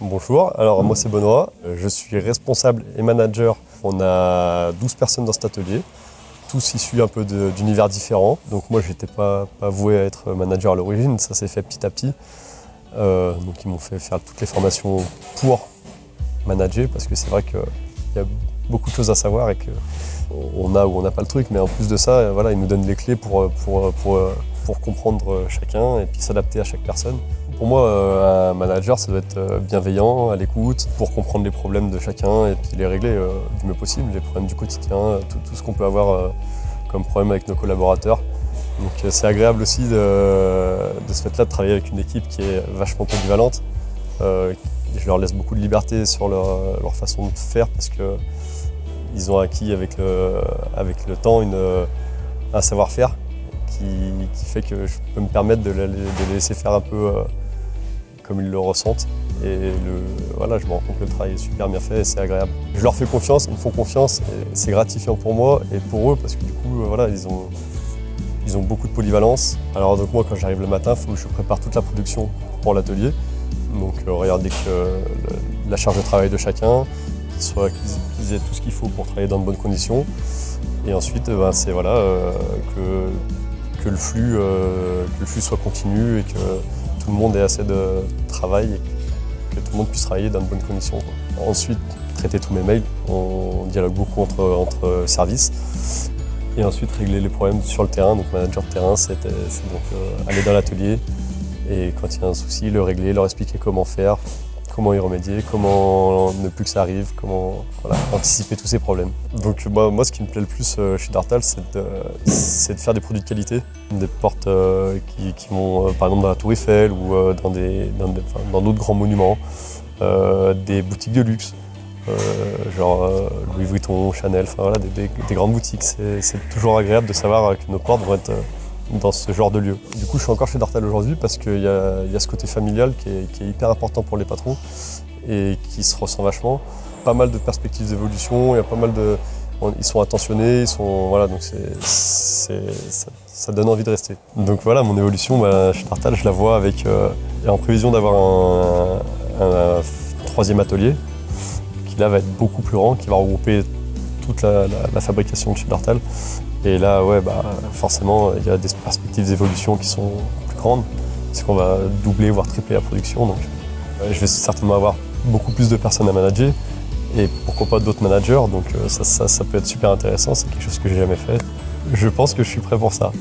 Bonjour, alors moi c'est Benoît, je suis responsable et manager. On a 12 personnes dans cet atelier, tous issus un peu d'univers différents. Donc moi j'étais pas voué à être manager à l'origine, ça s'est fait petit à petit. Donc ils m'ont fait faire toutes les formations pour manager, parce que c'est vrai qu'il y a beaucoup de choses à savoir et qu'on a ou on n'a pas le truc, mais en plus de ça, voilà, ils nous donnent les clés pour comprendre chacun et puis s'adapter à chaque personne. Pour moi, un manager, ça doit être bienveillant, à l'écoute, pour comprendre les problèmes de chacun et puis les régler du mieux possible, les problèmes du quotidien, tout ce qu'on peut avoir comme problème avec nos collaborateurs. Donc c'est agréable aussi de ce fait-là de travailler avec une équipe qui est vachement polyvalente. Je leur laisse beaucoup de liberté sur leur façon de faire parce qu'ils ont acquis avec le temps un savoir-faire qui fait que je peux me permettre de les laisser faire un peu comme ils le ressentent. Et voilà, je me rends compte que le travail est super bien fait et c'est agréable. Je leur fais confiance, ils me font confiance et c'est gratifiant pour moi et pour eux parce que du coup, voilà, ils ont beaucoup de polyvalence. Alors donc moi, quand j'arrive le matin, il faut que je prépare toute la production pour l'atelier. Donc regarder la charge de travail de chacun, qu'ils aient tout ce qu'il faut pour travailler dans de bonnes conditions. Et ensuite, c'est voilà, que le flux soit continu et que tout le monde ait assez de travail et que tout le monde puisse travailler dans de bonnes conditions, quoi. Ensuite, traiter tous mes mails, on dialogue beaucoup entre services. Et ensuite, régler les problèmes sur le terrain. Donc manager de terrain, c'est donc aller dans l'atelier et quand il y a un souci, le régler, leur expliquer comment faire, comment y remédier, comment ne plus que ça arrive, comment anticiper tous ces problèmes. Donc moi, ce qui me plaît le plus chez Dartal, c'est de faire des produits de qualité, des portes qui vont par exemple dans la Tour Eiffel ou dans d'autres grands monuments, des boutiques de luxe, genre Louis Vuitton, Chanel, voilà, des grandes boutiques. C'est toujours agréable de savoir que nos portes vont être dans ce genre de lieu. Du coup, je suis encore chez Dartal aujourd'hui parce qu'il y a ce côté familial qui est hyper important pour les patrons et qui se ressent vachement. Pas mal de perspectives d'évolution, il y a pas mal ils sont attentionnés, voilà, donc ça donne envie de rester. Donc voilà, mon évolution chez Dartal, je la vois en prévision d'avoir un troisième atelier qui là va être beaucoup plus grand, qui va regrouper toute la fabrication de chez Dartal. Et là, forcément, il y a des perspectives d'évolution qui sont plus grandes, parce qu'on va doubler, voire tripler la production. Donc, je vais certainement avoir beaucoup plus de personnes à manager, et pourquoi pas d'autres managers. Donc ça peut être super intéressant, c'est quelque chose que j'ai jamais fait. Je pense que je suis prêt pour ça.